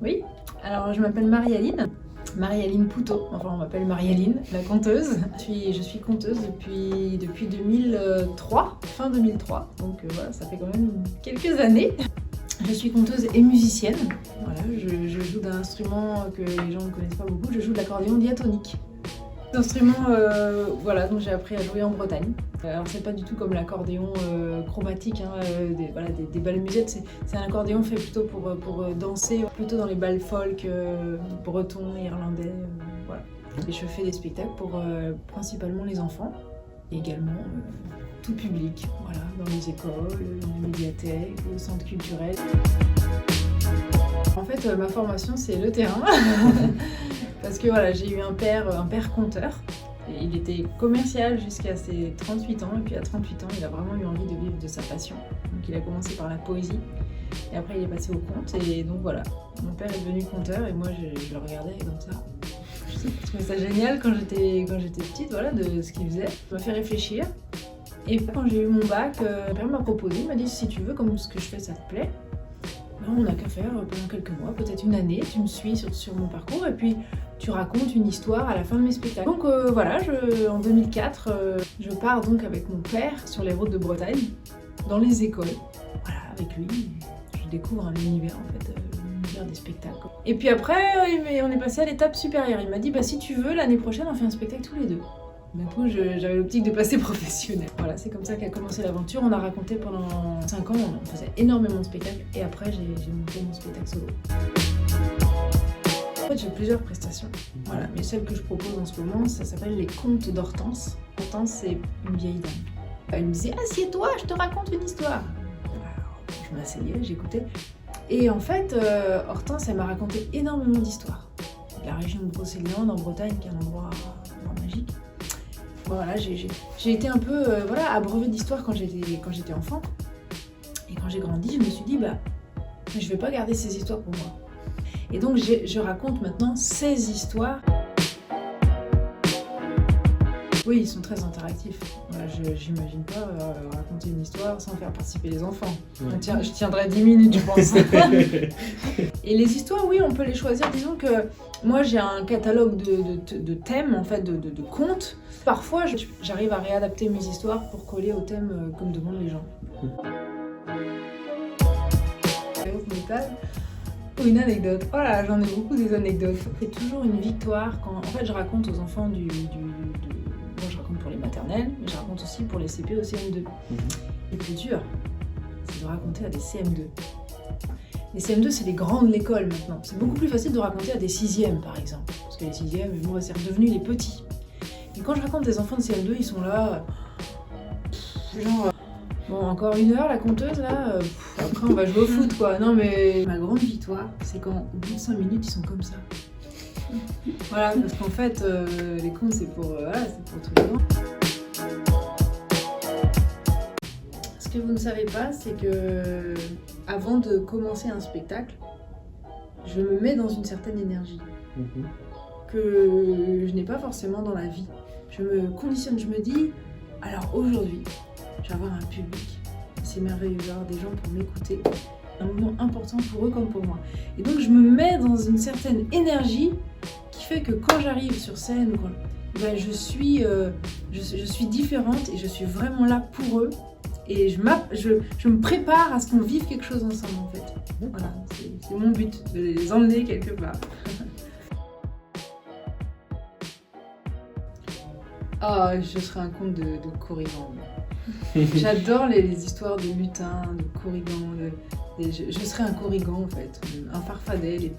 Oui, alors je m'appelle Marie-Aline. Marie-Aline Poutot, enfin on m'appelle Marie-Aline, la conteuse. Je suis conteuse depuis 2003, fin 2003, donc voilà, ça fait quand même quelques années. Je suis conteuse et musicienne, voilà, je joue d'un instrument que les gens ne connaissent pas beaucoup, je joue de l'accordéon diatonique. Cet instrument, voilà, dont j'ai appris à jouer en Bretagne. Alors c'est pas du tout comme l'accordéon chromatique, hein, des bals musettes, c'est un accordéon fait plutôt pour danser, plutôt dans les bals folk bretons, irlandais, voilà. Et je fais des spectacles pour principalement les enfants, et également tout public, voilà, dans les écoles, les médiathèques, les centres culturels. En fait, ma formation, c'est le terrain, parce que voilà, j'ai eu un père conteur. Et il était commercial jusqu'à ses 38 ans, et puis à 38 ans, il a vraiment eu envie de vivre de sa passion. Donc il a commencé par la poésie, et après il est passé au conte, et donc voilà, mon père est devenu conteur, et moi je le regardais comme ça. Je trouvais ça génial quand j'étais petite, voilà, de ce qu'il faisait. Ça m'a fait réfléchir, et quand j'ai eu mon bac, mon père m'a proposé, il m'a dit si tu veux, comme ce que je fais ça te plaît, on n'a qu'à faire pendant quelques mois, peut-être une année, tu me suis sur mon parcours et puis tu racontes une histoire à la fin de mes spectacles. Donc voilà, en 2004, je pars donc avec mon père sur les routes de Bretagne, dans les écoles. Voilà, avec lui, je découvre l'univers en fait, l'univers des spectacles. Et puis après, on est passé à l'étape supérieure. Il m'a dit, bah si tu veux, l'année prochaine, on fait un spectacle tous les deux. Du coup, j'avais l'optique de passer professionnel. Voilà, c'est comme ça qu'a commencé l'aventure. On a raconté pendant 5 ans, on faisait énormément de spectacles et après j'ai monté mon spectacle solo. En fait, j'ai plusieurs prestations, voilà, mais celle que je propose en ce moment, ça s'appelle les contes d'Hortense. Hortense, c'est une vieille dame. Elle me disait, assieds-toi, je te raconte une histoire. Alors, je m'asseyais, j'écoutais. Et en fait, Hortense, elle m'a raconté énormément d'histoires. La région de Brocéliande, en Bretagne, qui est un endroit magique. Voilà, j'ai été un peu abreuvée d'histoires quand j'étais enfant. Et quand j'ai grandi, je me suis dit, je vais pas garder ces histoires pour moi. Et donc, je raconte maintenant ces histoires. Oui, ils sont très interactifs. Voilà, j'imagine pas raconter une histoire sans faire participer les enfants. Ouais. Je tiendrai 10 minutes, je pense. Et les histoires, oui, on peut les choisir. Disons que moi, j'ai un catalogue de thèmes, en fait, de contes. Parfois, j'arrive à réadapter mes histoires pour coller au thème que me demandent les gens. Métal. Une anecdote. Oh là, j'en ai beaucoup des anecdotes. C'est toujours une victoire quand, en fait, je raconte aux enfants moi, je raconte pour les maternelles, mais je raconte aussi pour les CP au CM2. Le plus dur, c'est de raconter à des CM2. Les CM2, c'est les grands de l'école maintenant. C'est beaucoup plus facile de raconter à des 6e, par exemple. Parce que les 6e, moi, c'est redevenu les petits. Et quand je raconte des enfants de CM2, ils sont là, genre, bon, encore 1 heure, la conteuse, là, après on va jouer au foot, quoi. Non, mais ma grande victoire, c'est quand, au bout de 5 minutes, ils sont comme ça. Voilà, parce qu'en fait, les contes, c'est pour tous les gens. Ce que vous ne savez pas, c'est que avant de commencer un spectacle, je me mets dans une certaine énergie que je n'ai pas forcément dans la vie. Je me conditionne, je me dis, alors aujourd'hui, je vais avoir un public, c'est merveilleux d'avoir des gens pour m'écouter, un moment important pour eux comme pour moi. Et donc je me mets dans une certaine énergie qui fait que quand j'arrive sur scène, je suis différente et je suis vraiment là pour eux. Et je me prépare à ce qu'on vive quelque chose ensemble en fait. Voilà, c'est mon but, de les emmener quelque part. Ah, je serais un conte de Corrigan. J'adore les histoires de lutins, de Corrigan. Je serais un Corrigan en fait, un Farfadet,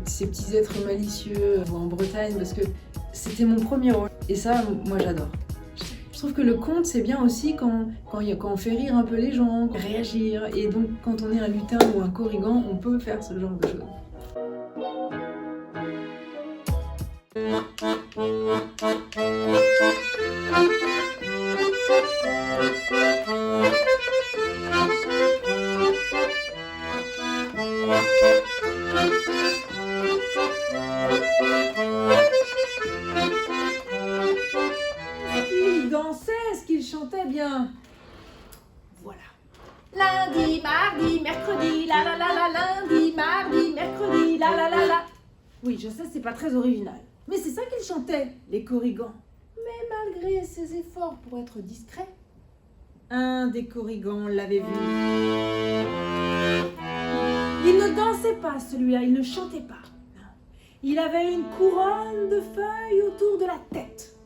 ces petits êtres malicieux en Bretagne, parce que c'était mon premier rôle. Et ça, moi j'adore. Je trouve que le conte, c'est bien aussi quand on fait rire un peu les gens, réagir. Et donc, quand on est un lutin ou un Corrigan, on peut faire ce genre de choses. Est-ce qu'il chantait bien? Voilà. Lundi, mardi, mercredi, la la la la Oui, je sais, c'est pas très original. Mais c'est ça qu'ils chantaient, les Korrigans. Mais malgré ses efforts pour être discret, un des Korrigans l'avait vu. Il ne dansait pas, celui-là, il ne chantait pas. Non. Il avait une couronne de feuilles autour de la tête.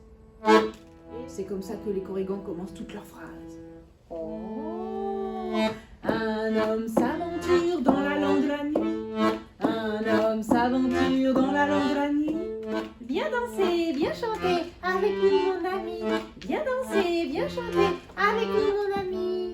C'est comme ça que les Korrigans commencent toutes leurs phrases. Oh, un homme s'aventure dans la lande de la nuit. Un homme s'aventure dans la lande de la nuit. Viens danser, viens chanter avec nous mon ami. Viens danser, viens chanter avec nous mon ami.